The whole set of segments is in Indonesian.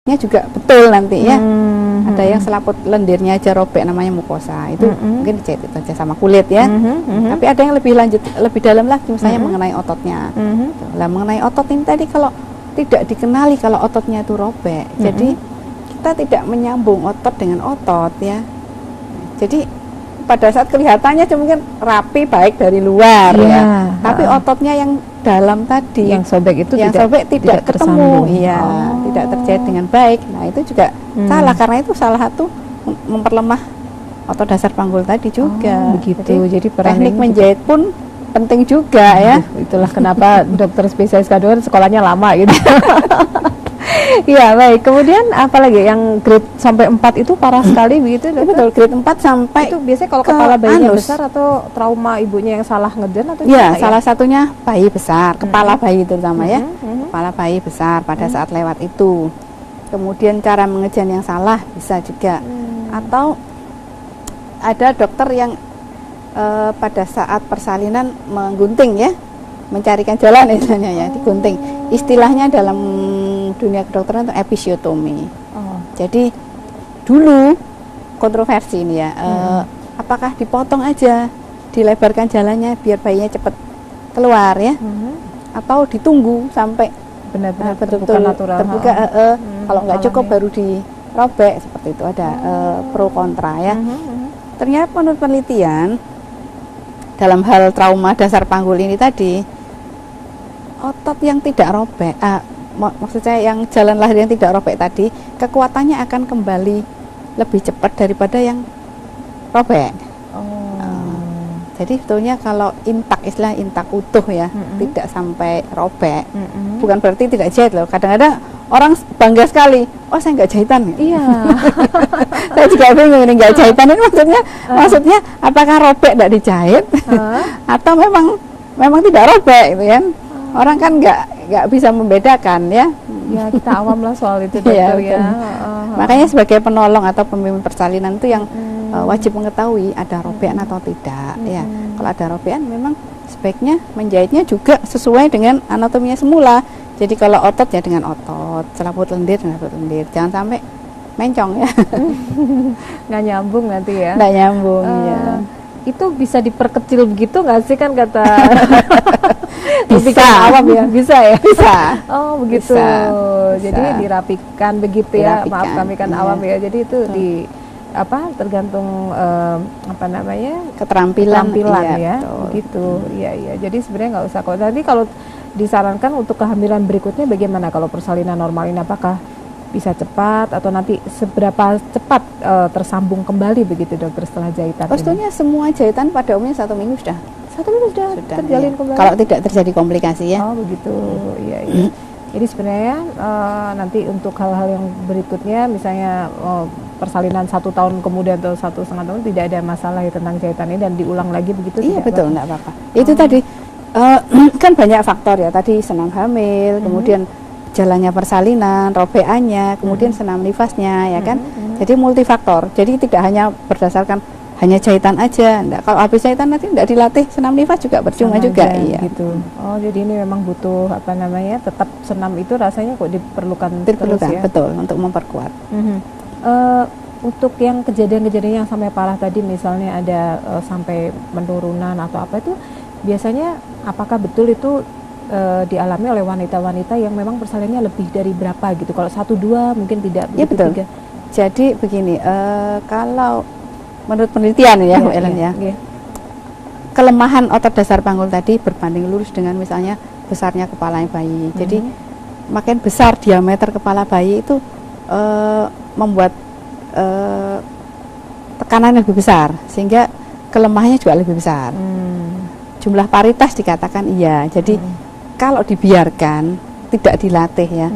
juga betul nanti ya. Ada yang selaput lendirnya aja robek, namanya mukosa. Itu mungkin dijahit itu aja sama kulit ya. Tapi ada yang lebih lanjut, lebih dalam lagi, misalnya mengenai ototnya. Lah mengenai otot ini tadi, kalau tidak dikenali kalau ototnya itu robek, jadi kita tidak menyambung otot dengan otot ya. Jadi pada saat kelihatannya mungkin rapi baik dari luar ya, tapi ototnya yang dalam tadi, yang sobek itu tidak ketemu, tidak terjahit dengan baik. Nah itu juga salah, karena itu salah satu memperlemah otot dasar panggul tadi juga. Begitu. Jadi teknik menjahit pun penting juga ya. Itulah kenapa dokter spesialis kandungan sekolahnya lama gitu. Iya baik. Kemudian apalagi yang grade sampai 4 itu parah sekali begitu dokter? Betul, grade 4 sampai itu biasanya kalau kepala bayinya besar atau trauma ibunya yang salah ngeden atau ya, salah satunya bayi besar, kepala bayi terutama ya. Kepala bayi besar pada saat lewat itu. Kemudian cara mengejan yang salah bisa juga. Atau ada dokter yang pada saat persalinan menggunting ya, mencarikan jalan istilahnya ya, digunting. Istilahnya dalam dunia kedokteran itu episiotomi. Jadi dulu kontroversi ini ya, apakah dipotong aja, dilebarkan jalannya biar bayinya cepat keluar ya, atau ditunggu sampai benar-benar betul-betul terbuka, kalau nggak cukup baru dirobek, seperti itu. Ada pro kontra ya. Ternyata menurut penelitian dalam hal trauma dasar panggul ini tadi, otot yang tidak robek, maksud saya yang jalan lahir yang tidak robek tadi, kekuatannya akan kembali lebih cepat daripada yang robek. Jadi sebetulnya kalau intak, istilah intak utuh ya, tidak sampai robek, bukan berarti tidak jahit loh. Kadang-kadang orang bangga sekali, oh saya nggak jahitan ya. Iya. Saya juga bingung ini nggak jahitan ini maksudnya apakah robek tidak dijahit atau memang tidak robek gitu kan? Orang kan nggak bisa membedakan ya. Ya kita awam lah soal itu dokter ya. Makanya sebagai penolong atau pembimbing persalinan itu yang wajib mengetahui ada robekan atau tidak ya. Kalau ada robekan memang sebaiknya menjahitnya juga sesuai dengan anatominya semula. Jadi kalau otot ya dengan otot, selaput lendir dengan selaput lendir, jangan sampai mencong ya. Nggak nyambung nanti ya. Nggak nyambung ya. Itu bisa diperkecil begitu nggak sih, kan kata bisa awam ya, bisa ya, bisa. Oh begitu. Bisa. Jadi dirapikan begitu ya. Maaf kami kan awam ya. Jadi itu tergantung keterampilan ya, begitu. Iya. Jadi sebenarnya nggak usah kok. Nanti kalau disarankan untuk kehamilan berikutnya bagaimana kalau persalinan normal ini, apakah bisa cepat atau nanti seberapa cepat tersambung kembali begitu dokter setelah jahitan? Sebetulnya semua jahitan pada umumnya 1 minggu sudah terjalin kembali. Kalau tidak terjadi komplikasi ya. Oh begitu, iya. Jadi sebenarnya nanti untuk hal-hal yang berikutnya, misalnya persalinan 1 tahun kemudian atau 1,5 tahun, tidak ada masalah ya tentang jahitan ini dan diulang lagi begitu? Iya betul, enggak apa-apa. Itu tadi kan banyak faktor ya, tadi senam hamil, kemudian jalannya persalinan, robekannya, kemudian senam nifasnya ya kan. Jadi multifaktor. Jadi tidak hanya berdasarkan hanya jahitan aja. Enggak, kalau habis jahitan nanti tidak dilatih senam nifas juga percuma juga iya. Gitu. Oh, jadi ini memang butuh tetap senam itu rasanya kok diperlukan terus ya. Betul, untuk memperkuat. Untuk yang kejadian-kejadian yang sampai parah tadi, misalnya ada sampai penurunan atau apa, itu biasanya apakah betul itu dialami oleh wanita-wanita yang memang persalinannya lebih dari berapa gitu? Kalau 1-2 mungkin tidak. Ya betul. 3. Jadi begini, kalau menurut penelitian ya, Bu Ellen ya, kelemahan otot dasar panggul tadi berbanding lurus dengan misalnya besarnya kepala bayi. Jadi makin besar diameter kepala bayi itu membuat tekanan lebih besar, sehingga kelemahannya juga lebih besar. Jumlah paritas dikatakan iya. Jadi kalau dibiarkan, tidak dilatih ya,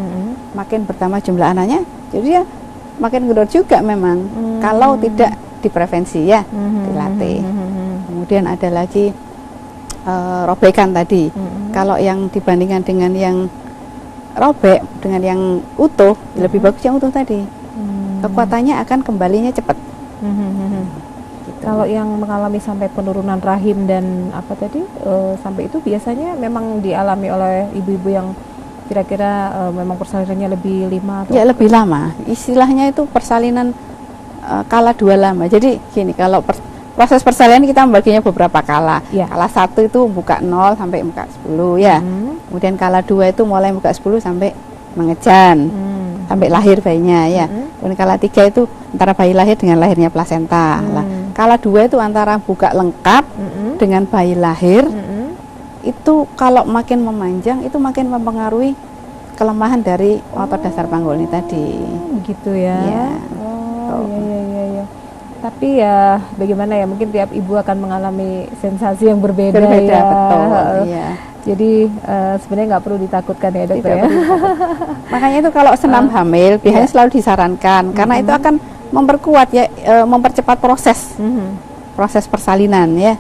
makin bertambah jumlah anaknya, jadi ya makin gendut juga memang. Kalau tidak diprevensi ya, dilatih. Kemudian ada lagi robekan tadi. Kalau yang dibandingkan dengan yang robek dengan yang utuh, lebih bagus yang utuh tadi. Kekuatannya akan kembalinya cepat. Gitu. Kalau yang mengalami sampai penurunan rahim dan sampai itu biasanya memang dialami oleh ibu-ibu yang kira-kira memang persalinannya lebih lama atau Ya lebih lama. Istilahnya itu persalinan kala 2 lama. Jadi gini, kalau proses persalinan kita membaginya beberapa kala. Ya. Kala 1 itu buka 0 sampai buka 10 ya. Kemudian kala 2 itu mulai buka 10 sampai mengejan. Sampai lahir bayinya ya. Kemudian kala 3 itu antara bayi lahir dengan lahirnya plasenta. Lah, kala 2 itu antara buka lengkap dengan bayi lahir. Itu kalau makin memanjang itu makin mempengaruhi kelemahan dari otot dasar panggul ini tadi. Begitu ya. Ya. Oh, iya. Tapi ya bagaimana ya, mungkin tiap ibu akan mengalami sensasi yang berbeda ya. Betul. Iya. Jadi sebenarnya nggak perlu ditakutkan ya dokter ya. Makanya itu kalau senam hamil biasanya selalu disarankan karena itu akan memperkuat ya, mempercepat proses persalinan ya.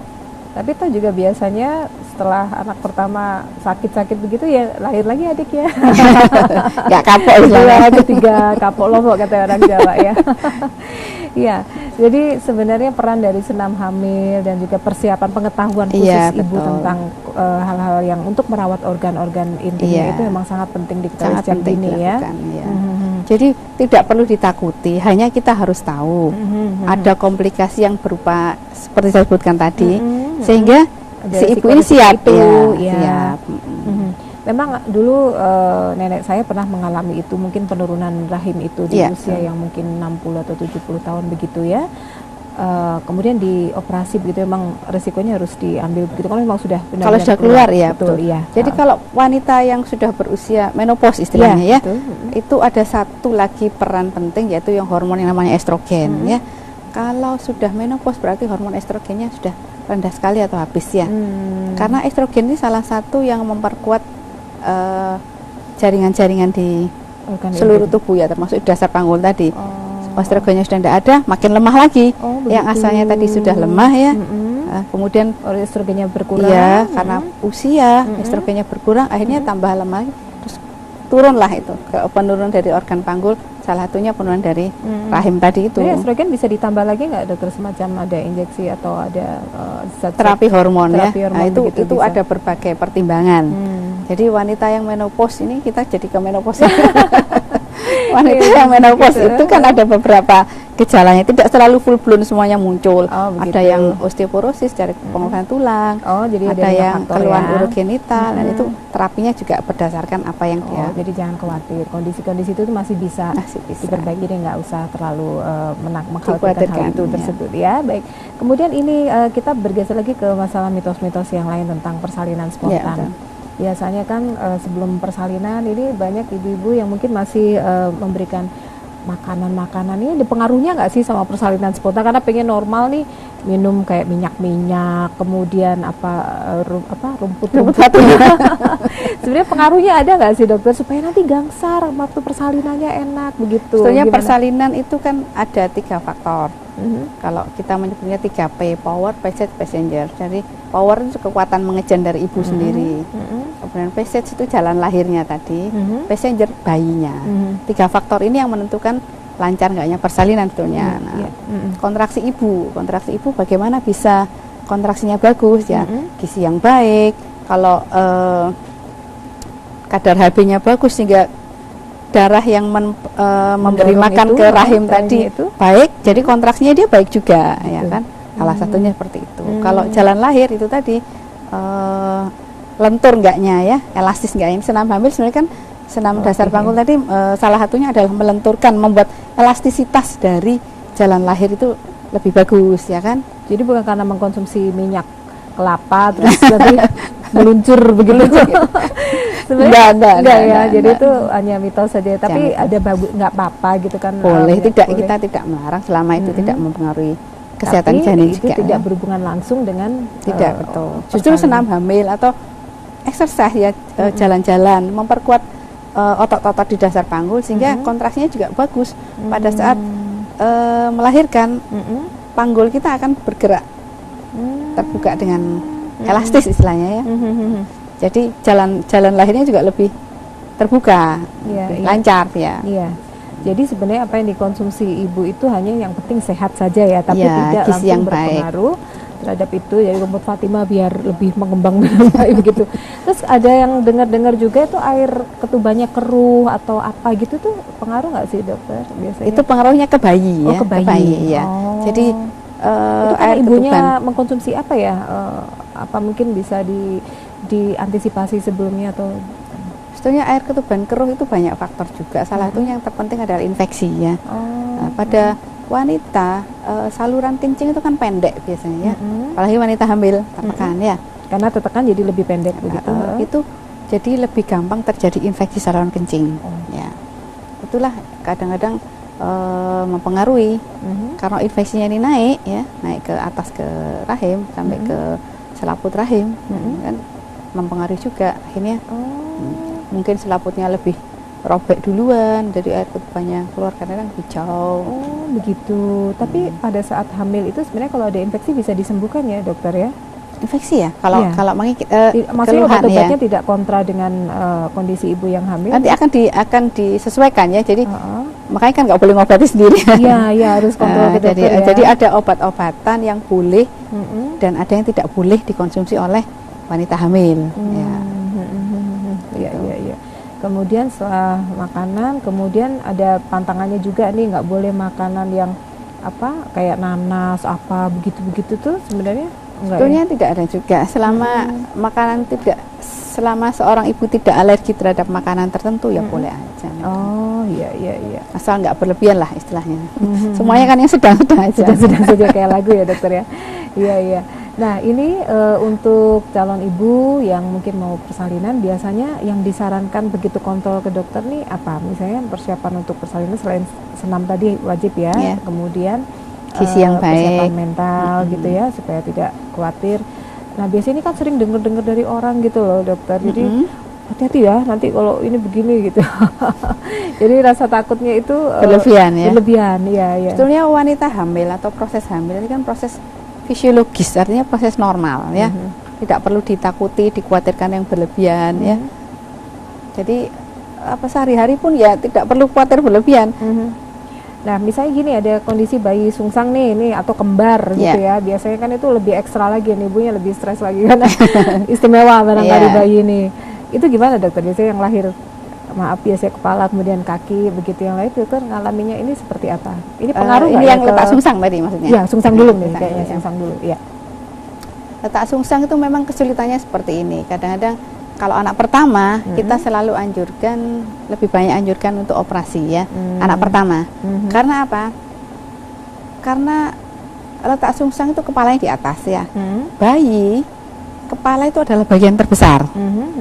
Tapi itu juga biasanya setelah anak pertama sakit-sakit begitu ya lahir lagi adiknya. Nggak kapok Kedua, ketiga kapok lombok kata orang Jawa ya. Iya, jadi sebenarnya peran dari senam hamil dan juga persiapan pengetahuan khusus ibu tentang hal-hal yang untuk merawat organ-organ intimnya itu memang sangat penting diketahui sejak dini ya. Jadi tidak perlu ditakuti, hanya kita harus tahu ada komplikasi yang berupa seperti saya sebutkan tadi, sehingga si ibu ini siap. Siap. Memang dulu nenek saya pernah mengalami itu, mungkin penurunan rahim itu di usia yang mungkin 60 atau 70 tahun begitu ya. Kemudian dioperasi begitu, memang resikonya harus diambil begitu kalau memang sudah benar-benar kalau sudah keluar ya. Betul. Iya. Jadi kalau wanita yang sudah berusia menopause istilahnya itu ada satu lagi peran penting, yaitu yang hormon yang namanya estrogen ya. Kalau sudah menopause berarti hormon estrogennya sudah rendah sekali atau habis ya. Karena estrogen ini salah satu yang memperkuat jaringan-jaringan di seluruh tubuh ya, termasuk dasar panggul tadi. Estrogennya sudah tidak ada, makin lemah lagi. Yang asalnya tadi sudah lemah ya. Kemudian estrogennya berkurang. Ya, karena usia estrogennya berkurang, akhirnya tambah lemah. Terus turunlah itu ke penurunan dari organ panggul. Salah satunya penurunan dari rahim tadi itu. Jadi estrogen bisa ditambah lagi nggak dokter, semacam ada injeksi atau ada terapi hormon ya. Hormon nah, itu ada berbagai pertimbangan. Jadi wanita yang menopause ini, kita jadi ke menopause. Wanita yang menopause itu kan ada beberapa gejalanya, tidak selalu full blown semuanya muncul. Ada yang osteoporosis dari pengurangan tulang, jadi ada yang keluhan urogenital, dan itu terapinya juga berdasarkan apa yang dia. Jadi jangan khawatir, kondisi-kondisi itu masih bisa diperbaiki, dan nggak usah terlalu mengkhawatirkan hal itu tersebut ya. Baik. Kemudian ini kita bergeser lagi ke masalah mitos-mitos yang lain tentang persalinan spontan. Biasanya kan sebelum persalinan ini banyak ibu-ibu yang mungkin masih memberikan makanan-makanan ini, dipengaruhnya nggak sih sama persalinan spontan, karena pengen normal nih minum kayak minyak-minyak, kemudian rumput sebenarnya pengaruhnya ada nggak sih dokter, supaya nanti gangsar waktu persalinannya enak begitu? Sebenarnya persalinan itu kan ada 3 faktor. Kalau kita menyebutnya 3P, power, passage, passenger. Jadi power itu kekuatan mengejan dari ibu sendiri. Kemudian passage itu jalan lahirnya tadi, passenger bayinya. 3 faktor ini yang menentukan lancar enggaknya persalinan sebetulnya. Kontraksi ibu bagaimana bisa kontraksinya bagus ya, gizi yang baik. Kalau kadar HB-nya bagus sehingga darah yang memberi makan ke rahim tadi itu baik, jadi kontraksinya dia baik juga ya kan. Salah satunya seperti itu. Kalau jalan lahir itu tadi lentur enggaknya ya, elastis enggaknya. Senam hamil sebenarnya kan senam dasar panggul tadi salah satunya adalah melenturkan, membuat elastisitas dari jalan lahir itu lebih bagus ya kan. Jadi bukan karena mengkonsumsi minyak kelapa terus nanti meluncur begitu. Sebenarnya enggak ya. Jadi itu hanya mitos saja. Tapi ada nggak apa-apa gitu kan? Boleh, kita tidak melarang selama itu tidak mempengaruhi kesehatan janin itu juga. Tidak berhubungan langsung dengan betul. Justru senam hamil atau exercise ya, jalan-jalan memperkuat otot-otot di dasar panggul sehingga kontraksinya juga bagus. Pada saat melahirkan, panggul kita akan bergerak terbuka dengan elastis istilahnya ya. Jadi jalan lahirnya juga lebih terbuka, lebih lancar ya. Iya. Jadi sebenarnya apa yang dikonsumsi ibu itu hanya yang penting sehat saja ya, tapi tidak langsung yang berpengaruh terhadap itu, jadi rumput Fatima biar lebih mengembang dengan baik begitu. Terus ada yang dengar-dengar juga itu air ketubannya keruh atau apa gitu tuh pengaruh nggak sih dokter biasanya? Itu pengaruhnya ke bayi ya. Ke bayi. Ya. Oh. Jadi itu kan air ibunya ketuban mengkonsumsi apa ya? Apa mungkin bisa diantisipasi sebelumnya atau? sebetulnya air ketuban keruh itu banyak faktor juga. Salah satunya yang terpenting adalah infeksi ya. Oh. Pada wanita saluran kencing itu kan pendek biasanya ya. Apalagi wanita hamil tertekan ya. Karena tertekan jadi lebih pendek begitu. Itu jadi lebih gampang terjadi infeksi saluran kencing. Ya. Itulah kadang-kadang mempengaruhi karena infeksinya ini naik ke atas ke rahim sampai ke selaput rahim, kan mempengaruhi juga akhirnya. Mungkin selaputnya lebih robek duluan, jadi air ketubannya keluar kadang-kadang hijau. Oh begitu. Tapi pada saat hamil itu sebenarnya kalau ada infeksi bisa disembuhkan ya dokter ya? Infeksi ya? Kalau maksudnya obat-obatnya tidak kontra dengan kondisi ibu yang hamil? Nanti akan disesuaikan ya. Jadi makanya kan nggak boleh ngobati sendiri. Iya harus kontrol ke dokter ya. Jadi ada obat-obatan yang boleh dan ada yang tidak boleh dikonsumsi oleh wanita hamil. Iya. Kemudian setelah makanan, kemudian ada pantangannya juga nih, nggak boleh makanan yang apa kayak nanas apa begitu tuh sebenarnya enggak. Sebetulnya tidak ada juga selama seorang ibu tidak alergi terhadap makanan tertentu ya boleh aja. Oh iya. Asal nggak berlebihan lah istilahnya. Semuanya kan yang sedang-sedang aja. Sedang saja kayak lagu ya dokter ya. Iya. Nah ini untuk calon ibu yang mungkin mau persalinan, biasanya yang disarankan begitu kontrol ke dokter nih apa? Misalnya persiapan untuk persalinan selain senam tadi wajib ya, kemudian gizi yang baik, persiapan mental gitu ya supaya tidak khawatir. Nah biasanya ini kan sering dengar dari orang gitu loh dokter, jadi hati-hati ya nanti kalau ini begini gitu. Jadi rasa takutnya itu berlebihan ya. Sebetulnya wanita hamil atau proses hamil ini kan proses fisiologis, artinya proses normal ya. Tidak perlu ditakuti, dikhawatirkan yang berlebihan ya. Jadi sehari-hari pun ya tidak perlu khawatir berlebihan. Nah misalnya gini, ada kondisi bayi sungsang nih atau kembar gitu ya, biasanya kan itu lebih ekstra lagi, ibunya lebih stres lagi karena istimewa barangkali bayi ini. Itu gimana dokter? Biasanya yang lahir biasanya kepala kemudian kaki begitu, yang lain dokter ngalaminya ini seperti apa? Ini pengaruh ini yang letak sungsang tadi maksudnya? Iya, sungsang dulu nih kayaknya, sungsang dulu. Iya. Letak sungsang itu memang kesulitannya seperti ini. Kadang-kadang kalau anak pertama kita selalu lebih banyak anjurkan untuk operasi ya, anak pertama. Karena apa? Karena letak sungsang itu kepalanya di atas ya. Bayi kepala itu adalah bagian terbesar.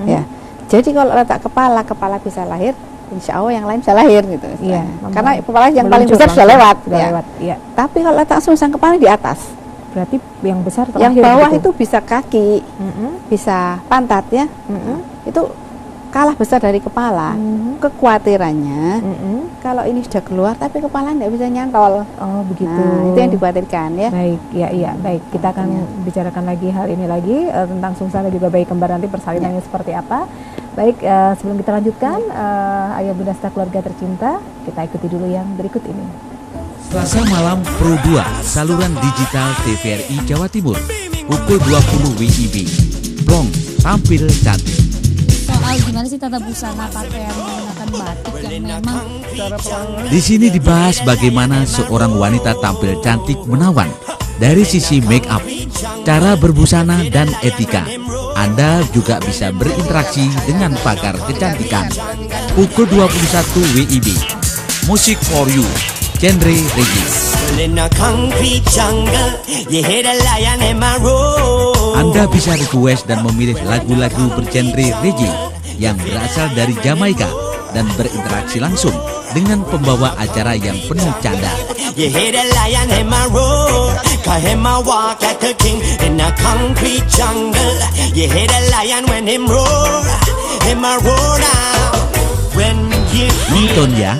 Ya. Jadi kalau letak kepala bisa lahir, insya Allah yang lain bisa lahir gitu. Iya, karena kepala yang paling besar sudah lewat. Iya. Tapi kalau letak sungsang kepala di atas, berarti yang besar terakhir. Yang bawah itu bisa kaki, bisa pantat ya. Itu kalah besar dari kepala. Kekhawatirannya kalau ini sudah keluar tapi kepala tidak bisa nyantol. Oh begitu. Nah, itu yang dikhawatirkan ya. Baik, iya. Baik, kita akan bicarakan lagi hal ini lagi tentang sungsang dan juga bayi kembar nanti persalinannya seperti apa. Baik, sebelum kita lanjutkan, Ayah Bunda serta keluarga tercinta, kita ikuti dulu yang berikut ini. Selasa malam Pro 2, saluran digital TVRI Jawa Timur, pukul 20 WIB. Blong, tampil cantik. Soal gimana sih tata busana pakaian menggunakan batik yang memang di sini dibahas bagaimana seorang wanita tampil cantik menawan dari sisi make up, cara berbusana dan etika. Anda juga bisa berinteraksi dengan pakar kecantikan. Pukul 21 WIB. Musik for you, genre reggae. Anda bisa request dan memilih lagu-lagu bergenre reggae yang berasal dari Jamaika dan berinteraksi langsung dengan pembawa acara yang penuh canda. Nonton ya.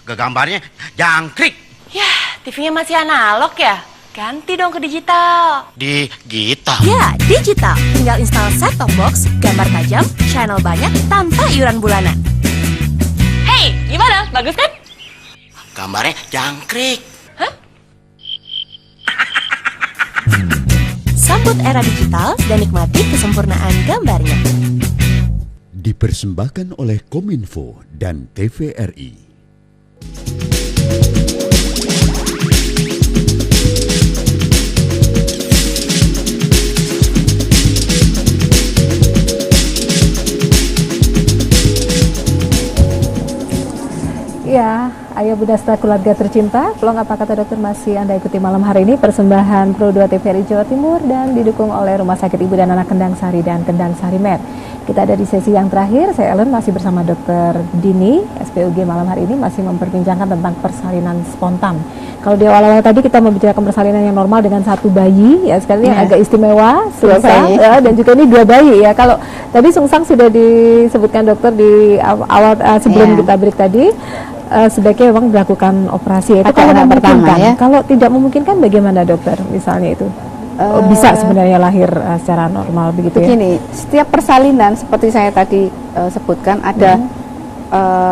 Gambarnya jangkrik. Ya, TV-nya masih analog ya? Ganti dong ke digital. Digital? Ya, digital. Tinggal install set-top box, gambar tajam, channel banyak, tanpa iuran bulanan. Hey, gimana? Bagus kan? Gambarnya jangkrik. Sambut era digital dan nikmati kesempurnaan gambarnya. Dipersembahkan oleh Kominfo dan TVRI. Ya, Ayah Bunda serta keluarga tercinta, peluang apa kata dokter masih Anda ikuti malam hari ini, persembahan Pro 2 TVRI Jawa Timur dan didukung oleh Rumah Sakit Ibu dan Anak Kendang Sari dan Kendang Sari Med. Kita ada di sesi yang terakhir, saya Ellen masih bersama Dokter Dini, SPUG malam hari ini masih memperbincangkan tentang persalinan spontan. Kalau di awal-awal tadi kita membicarakan persalinan yang normal dengan satu bayi, ya sekali yang agak istimewa, sungsang, ya, dan juga ini 2 bayi ya. Kalau tadi sungsang sudah disebutkan dokter di awal sebelum kita break tadi, sebaiknya memang dilakukan operasi. Itu kalau memungkinkan. Ya? Kalau tidak memungkinkan bagaimana dokter? Misalnya itu bisa sebenarnya lahir secara normal begitu begini, ya? Setiap persalinan seperti saya tadi sebutkan ada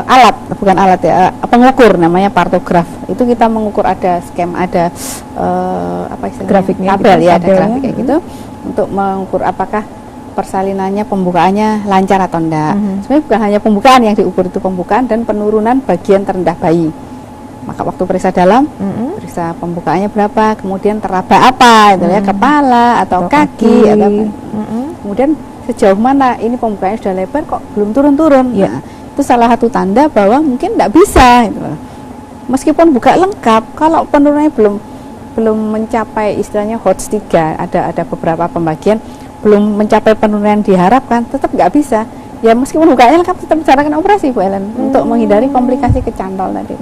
alat, bukan alat ya, pengukur namanya partograf. Itu kita mengukur ada skema, ada apa istilahnya? Grafiknya, tabel gitu, ya, ada grafik kayak gitu untuk mengukur apakah persalinannya, pembukaannya lancar atau enggak. Sebenarnya bukan hanya pembukaan yang diukur, itu pembukaan dan penurunan bagian terendah bayi. Maka waktu periksa dalam, periksa pembukaannya berapa, kemudian teraba apa, itu ya, kepala atau kaki, atau kemudian sejauh mana ini pembukaannya sudah lebar kok belum turun-turun. Nah, itu salah satu tanda bahwa mungkin enggak bisa. Gitu. Meskipun buka lengkap, kalau penurunannya belum mencapai istilahnya HOTS 3, ada beberapa pembagian belum mencapai penurunan diharapkan, tetap nggak bisa. Ya meskipun bukanya lengkap tetap disarankan operasi Bu Ellen untuk menghindari komplikasi kecantol tadi.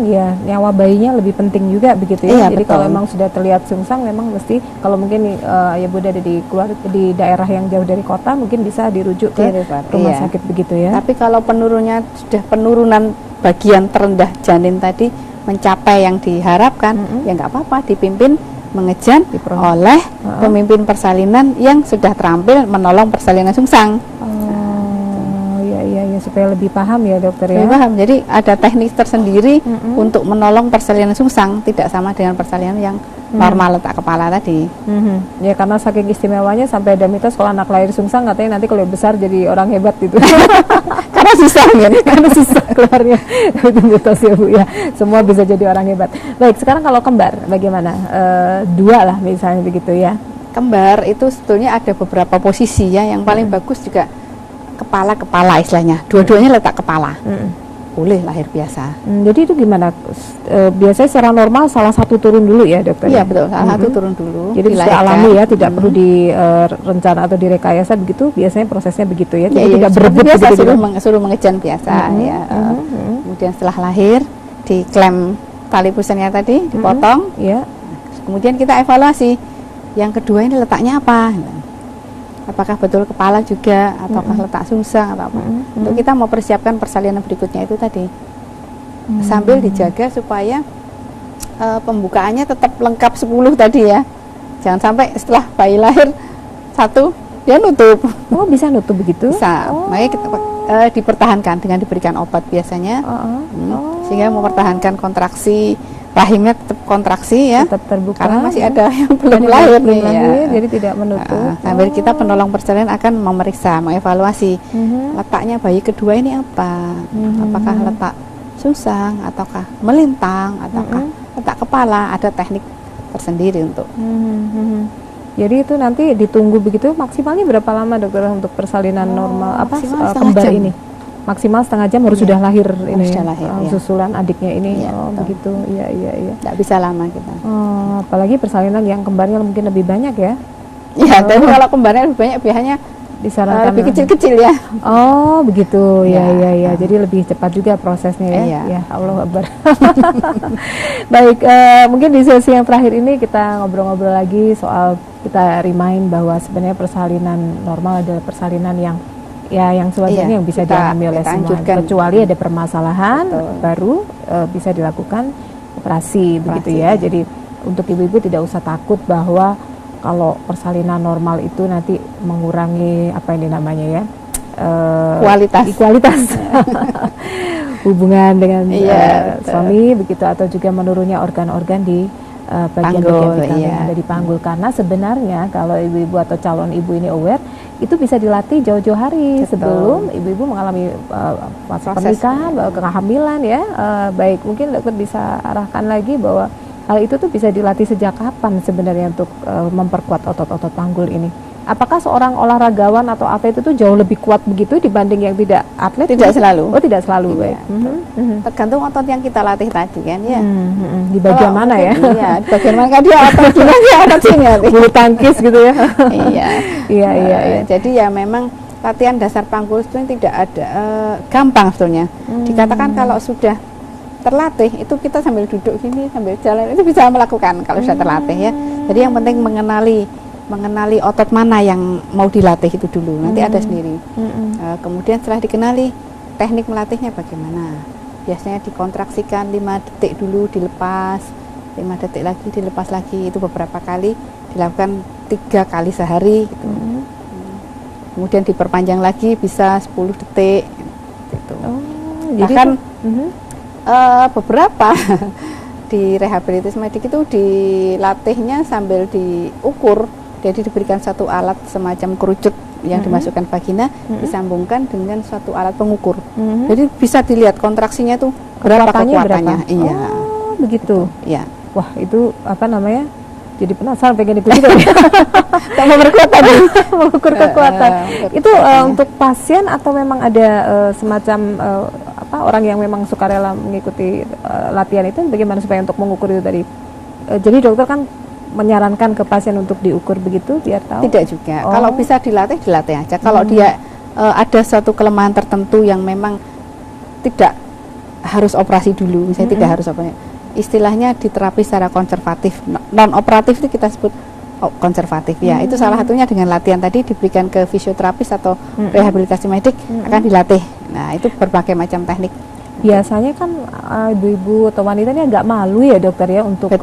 Ya, nyawa bayinya lebih penting juga begitu ya. Iya, jadi betul. kalau memang sudah terlihat sungsang, memang mesti kalau mungkin ya Bunda ada di daerah yang jauh dari kota, mungkin bisa dirujuk ke rumah sakit begitu ya. Tapi kalau penurunnya sudah penurunan bagian terendah janin tadi mencapai yang diharapkan, ya nggak apa-apa, dipimpin mengejan oleh pemimpin persalinan yang sudah terampil menolong persalinan sungsang. Iya, supaya lebih paham ya dokter ya. Lebih paham. Jadi ada teknik tersendiri untuk menolong persalinan sungsang, tidak sama dengan persalinan yang normal letak kepala tadi. Ya karena saking istimewanya sampai ada mitos kalau anak lahir sungsang katanya nanti kalau besar jadi orang hebat gitu. Karena susah ya, karena susah keluarnya. Itu mitos ya Bu ya. Semua bisa jadi orang hebat. Baik, sekarang kalau kembar bagaimana? 2 lah misalnya begitu ya. Kembar itu sebetulnya ada beberapa posisi ya, yang paling bagus juga kepala istilahnya. Dua-duanya letak kepala. Boleh lahir biasa. Jadi itu gimana? Biasanya secara normal salah satu turun dulu ya dokter? Iya betul, salah satu turun dulu. Jadi sudah alami ya, tidak perlu direncana atau direkayasa begitu. Biasanya prosesnya begitu ya, tidak berebut biasa, gitu. suruh mengejan biasa ya. Kemudian setelah lahir diklem tali pusarnya tadi, dipotong. Ya. Kemudian kita evaluasi. Yang kedua ini letaknya apa? Apakah betul kepala juga, ataukah letak sungsang atau apa? Untuk kita mau persiapkan persalinan berikutnya itu tadi, sambil dijaga supaya pembukaannya tetap lengkap 10 tadi ya. Jangan sampai setelah bayi lahir 1 dia nutup. Oh bisa nutup begitu? Bisa. Makanya kita dipertahankan dengan diberikan obat biasanya, sehingga mempertahankan kontraksi rahimnya tetap kontraksi ya, tetap terbuka karena masih ada yang belum lahir nih ya. Jadi tidak menutup. Sambil kita penolong persalinan akan memeriksa, mengevaluasi letaknya bayi kedua ini apa, apakah letak sungsang ataukah melintang ataukah letak kepala. Ada teknik tersendiri untuk. Jadi itu nanti ditunggu begitu, maksimalnya berapa lama dokter untuk persalinan normal kembar jam. ini? Maksimal setengah jam harus sudah lahir ini, sudah lahir, susulan adiknya ini. Betul. Begitu. Iya. Tidak bisa lama kita. Apalagi persalinan yang kembarnya mungkin lebih banyak ya. Ya, tapi kalau kembarnya lebih banyak biasanya disarankan lebih kecil-kecil ya. Oh begitu, ya. Jadi lebih cepat juga prosesnya ya. Ya Allah Akbar. Baik, mungkin di sesi yang terakhir ini kita ngobrol-ngobrol lagi soal, kita remind bahwa sebenarnya persalinan normal adalah persalinan yang sewajarnya yang bisa dialami oleh semua, kecuali ada permasalahan baru bisa dilakukan operasi begitu ya. Jadi untuk ibu-ibu tidak usah takut bahwa kalau persalinan normal itu nanti mengurangi apa ini namanya ya, kualitas. hubungan dengan Iya, betul. suami begitu, atau juga menurunnya organ-organ di bagian-bagian Panggul, vital iya. yang ada di panggul. Karena sebenarnya kalau ibu-ibu atau calon ibu ini aware, itu bisa dilatih jauh-jauh hari Betul. sebelum ibu-ibu mengalami fase Proses. pernikahan, kehamilan ya. Baik, mungkin dokter bisa arahkan lagi bahwa hal itu tuh bisa dilatih sejak kapan sebenarnya untuk memperkuat otot-otot panggul ini. Apakah seorang olahragawan atau apa itu tuh jauh lebih kuat begitu dibanding yang tidak atlet? Tidak selalu. Oh, tidak selalu, Iya, baik. Tergantung otot yang kita latih tadi kan ya. Di bagian Kalau mana ya? mungkin, Iya, di bagian mana kan dia otot gini dia otot sini nanti. Bulu tangkis gitu ya? Iya. Iya, iya, iya. Jadi ya memang latihan dasar panggul itu tidak ada gampang sebetulnya. Dikatakan kalau sudah terlatih itu kita sambil duduk gini sambil jalan itu bisa melakukan kalau sudah terlatih ya. Jadi yang penting mengenali otot mana yang mau dilatih itu dulu. Nanti ada sendiri. Kemudian setelah dikenali teknik melatihnya bagaimana. Biasanya dikontraksikan 5 detik dulu, dilepas 5 detik lagi, dilepas lagi. Itu beberapa kali dilakukan 3 kali sehari gitu. Kemudian diperpanjang lagi bisa 10 detik gitu. Jadi Bahkan tuh- beberapa di rehabilitasi medik itu dilatihnya sambil diukur. Jadi diberikan satu alat semacam kerucut yang dimasukkan vagina, disambungkan dengan suatu alat pengukur. Jadi bisa dilihat kontraksinya tuh berapa kekuatannya. Iya. Oh, begitu. Iya. Wah, itu apa namanya? Jadi penasaran pengen ikut juga. Tak memperkuat tadi. Mengukur kekuatan. Itu kekuatannya. untuk pasien atau memang ada semacam orang yang memang sukarela mengikuti latihan itu, bagaimana supaya untuk mengukur itu tadi? Jadi dokter kan menyarankan ke pasien untuk diukur begitu biar tahu. Tidak juga. Oh. Kalau bisa dilatih aja. Kalau dia ada suatu kelemahan tertentu yang memang tidak harus operasi dulu, misalnya tidak harus operasi. Istilahnya diterapi secara konservatif. Non operatif itu kita sebut konservatif ya. Itu salah satunya dengan latihan tadi diberikan ke fisioterapis atau rehabilitasi medik akan dilatih. Nah, itu berbagai macam teknik. Biasanya kan ibu-ibu atau wanita ini agak malu ya dokter ya untuk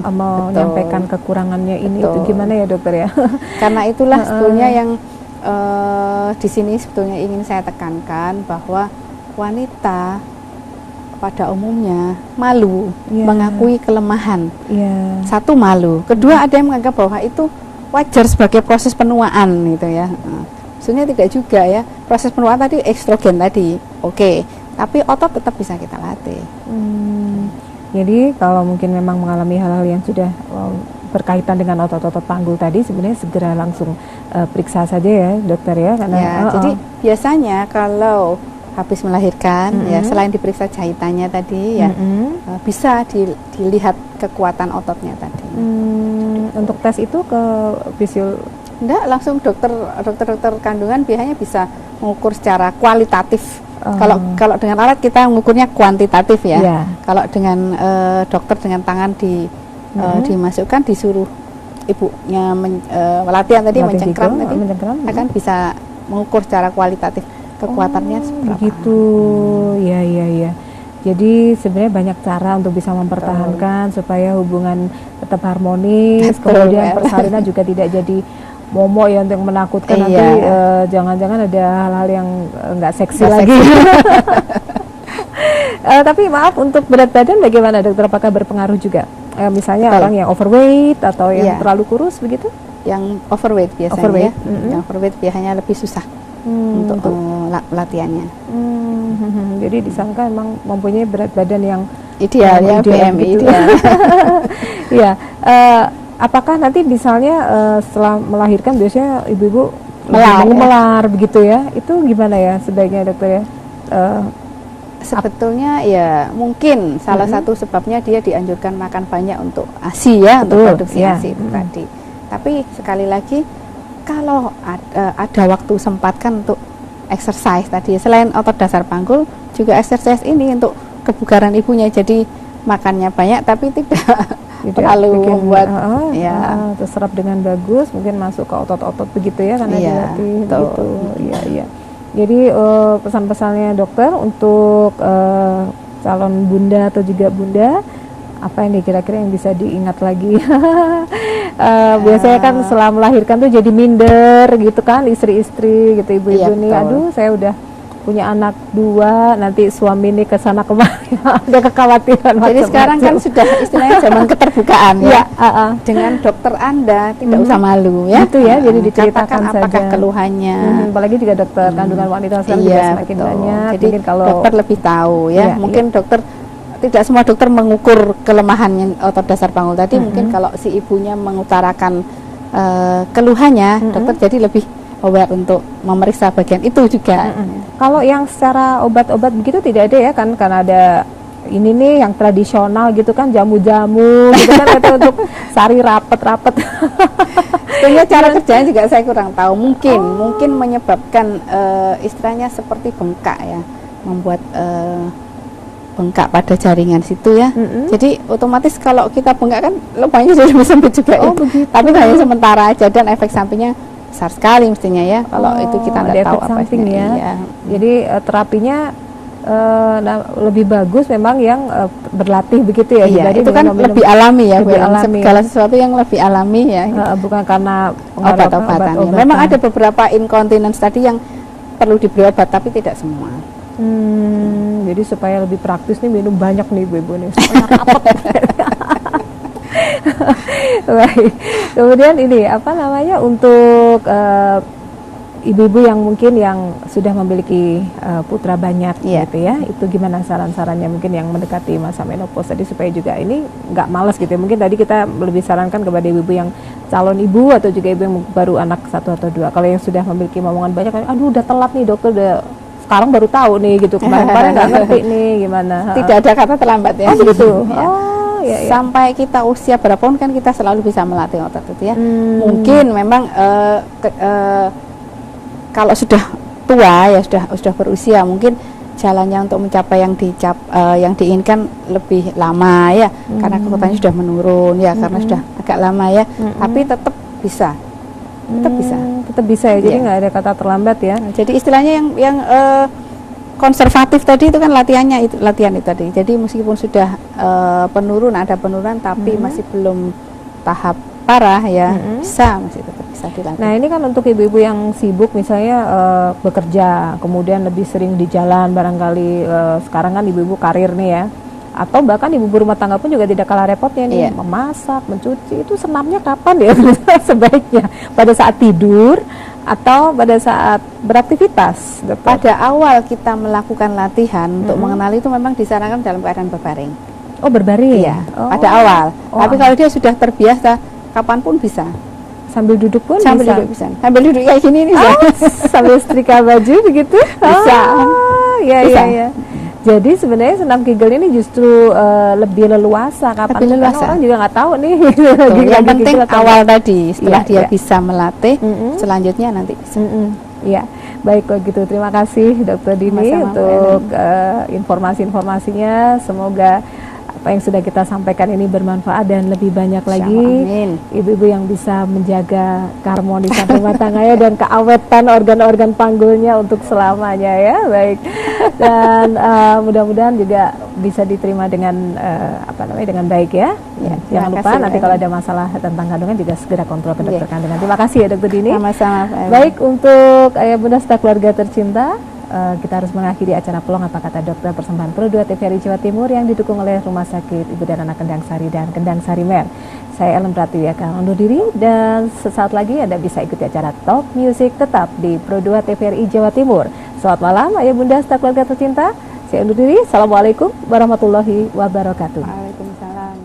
menyampaikan kekurangannya ini. Itu gimana ya dokter ya? Karena itulah sebetulnya yang di sini sebetulnya ingin saya tekankan bahwa wanita pada umumnya malu mengakui kelemahan. Satu, malu. Kedua, ada yang menganggap bahwa itu wajar sebagai proses penuaan gitu ya. Sebenarnya tidak juga ya. Proses penuaan tadi estrogen tadi. Oke. Tapi otot tetap bisa kita latih. Jadi kalau mungkin memang mengalami hal-hal yang sudah berkaitan dengan otot-otot panggul tadi, sebenarnya segera langsung periksa saja ya dokter ya. Karena, Ya, jadi biasanya kalau habis melahirkan ya selain diperiksa jahitannya tadi ya bisa dilihat kekuatan ototnya tadi. Untuk tes itu ke Enggak, langsung dokter kandungan biasanya bisa mengukur secara kualitatif. Kalau dengan alat kita mengukurnya kuantitatif ya. Yeah. Kalau dengan dokter dengan tangan dimasukkan, disuruh ibunya latihan tadi mencengkram tadi akan bisa mengukur secara kualitatif kekuatannya seberapa. Begitu, ya. Jadi sebenarnya banyak cara untuk bisa mempertahankan supaya hubungan tetap harmonis. Betul, kemudian persalinan juga tidak jadi momok ya untuk menakutkan. Nanti jangan-jangan ada hal-hal yang nggak seksi lagi. Tapi maaf, untuk berat badan bagaimana dokter? Apakah berpengaruh juga? Misalnya orang yang overweight atau yang terlalu kurus begitu? Yang overweight biasanya yang overweight biasanya lebih susah untuk latihannya. Jadi disangka memang mempunyai berat badan yang ideal ya, BMI gitu. ideal. Ya, apakah nanti misalnya setelah melahirkan biasanya ibu-ibu melar begitu ya? Itu gimana ya sebaiknya dokter ya? Sebetulnya ya mungkin salah satu sebabnya dia dianjurkan makan banyak untuk ASI ya, untuk produksi ASI itu tadi. Tapi sekali lagi kalau ada waktu sempatkan untuk exercise tadi, selain otot dasar panggul juga exercise ini untuk kebugaran ibunya. Jadi makannya banyak tapi tidak terlalu membuat terserap dengan bagus, mungkin masuk ke otot-otot begitu ya karena dilatih gitu. Iya. Jadi pesan-pesannya dokter untuk calon bunda atau juga bunda, apa ini kira-kira yang bisa diingat lagi? Biasanya kan setelah melahirkan tuh jadi minder gitu kan istri-istri gitu, ibu-ibu nih, aduh saya udah punya anak 2, nanti suami ini ke sana kemari, ada kekhawatiran. Jadi sekarang kan sudah istilahnya zaman keterbukaan ya. Dengan dokter Anda tidak usah malu ya. Itu ya, jadi diceritakan katakan saja. apakah keluhannya. Apalagi juga dokter kandungan wanita sekarang juga semakin betul. banyak. Jadi mungkin kalau dokter lebih tahu ya. Iya, Mungkin dokter tidak semua dokter mengukur kelemahan otot dasar panggul tadi. Mungkin kalau si ibunya mengutarakan keluhannya, dokter jadi lebih aware untuk memeriksa bagian itu juga. Kalau yang secara obat-obat begitu tidak ada ya kan, karena ada ini nih yang tradisional gitu kan, jamu-jamu gitu kan, atau untuk sari rapet-rapet. Sebenarnya cara kerjanya juga saya kurang tahu. Mungkin menyebabkan istilahnya seperti bengkak ya, membuat bengkak pada jaringan situ ya. Jadi otomatis kalau kita bengkak kan lubangnya sudah lebih sempit juga ya. Tapi hanya sementara aja dan efek sampingnya besar sekali mestinya ya. Kalau itu kita ada nggak tahu efek apa samping ya. Iya. Jadi terapinya lebih bagus memang yang berlatih begitu ya. Iya, Jadi itu kan minum-minum lebih alami ya, lebih alami. segala sesuatu yang lebih alami ya. bukan karena Obat-obatan. Ya. Memang ada beberapa incontinence tadi yang perlu diberi obat tapi tidak semua. Jadi supaya lebih praktis nih minum banyak nih ibu nih. Supaya rapet. Baik. Kemudian ini apa namanya untuk ibu-ibu yang mungkin yang sudah memiliki putra banyak gitu ya, itu gimana saran-sarannya mungkin yang mendekati masa menopause tadi supaya juga ini nggak malas gitu ya. Mungkin tadi kita lebih sarankan kepada ibu-ibu yang calon ibu atau juga ibu yang baru anak 1 atau 2. Kalau yang sudah memiliki momongan banyak, aduh udah telat nih dokter, udah sekarang baru tahu nih gitu, kemarin nggak ngerti nih gimana. Tidak ada kata terlambat ya. Oh begitu. Ya. Ya. Sampai kita usia berapapun kan kita selalu bisa melatih otot itu ya. Mungkin memang kalau sudah tua ya sudah berusia mungkin jalannya untuk mencapai yang diinginkan lebih lama ya, karena kekuatannya sudah menurun ya, karena sudah agak lama ya. Tapi tetap bisa. Tetap bisa ya. Jadi nggak ada kata terlambat ya. Jadi istilahnya yang konservatif tadi itu kan latihan itu tadi. Jadi meskipun sudah ada penurunan tapi masih belum tahap parah ya, masih tetap bisa dilatih. Nah ini kan untuk ibu-ibu yang sibuk misalnya bekerja, kemudian lebih sering di jalan barangkali, sekarang kan ibu-ibu karir nih ya, atau bahkan ibu-ibu rumah tangga pun juga tidak kalah repotnya nih, memasak, mencuci, itu senamnya kapan ya sebaiknya? Pada saat tidur atau pada saat beraktivitas? Pada awal kita melakukan latihan untuk mengenali itu memang disarankan dalam keadaan berbaring. Oh berbaring? Iya, pada awal. Tapi kalau dia sudah terbiasa, kapanpun bisa. Sambil duduk pun sambil bisa? Duduk bisa. Sambil duduk kayak gini nih. Sambil setrika baju begitu? Bisa. Iya. Jadi sebenarnya senam Kegel ini justru lebih leluasa. Kapan orang juga nggak tahu nih. Yang penting awal tadi, setelah dia bisa melatih, selanjutnya nanti bisa. Iya, baik kalau gitu. Terima kasih Dokter Dini untuk informasi-informasinya. Semoga apa yang sudah kita sampaikan ini bermanfaat dan lebih banyak lagi ibu-ibu yang bisa menjaga keharmonisan rumah tangganya dan keawetan organ-organ panggulnya untuk selamanya ya. Baik. Dan mudah-mudahan juga bisa diterima dengan dengan baik ya. Jangan lupa nanti kalau ada masalah tentang kandungan juga segera kontrol ke dokter kandungan. Terima kasih ya Dokter Dini. Sama-sama. Baik, untuk ayah bunda serta keluarga tercinta, kita harus mengakhiri acara Pelong Apa Kata Dokter persembahan Pro 2 TVRI Jawa Timur yang didukung oleh Rumah Sakit Ibu dan Anak Kendang Sari dan Kendang Sari Mer. Saya Ellen Pratiwi akan undur diri dan sesaat lagi Anda bisa ikuti acara Top Music tetap di Pro 2 TVRI Jawa Timur. Selamat malam ayah bunda serta keluarga tercinta. Saya undur diri. Assalamualaikum warahmatullahi wabarakatuh. Waalaikumsalam.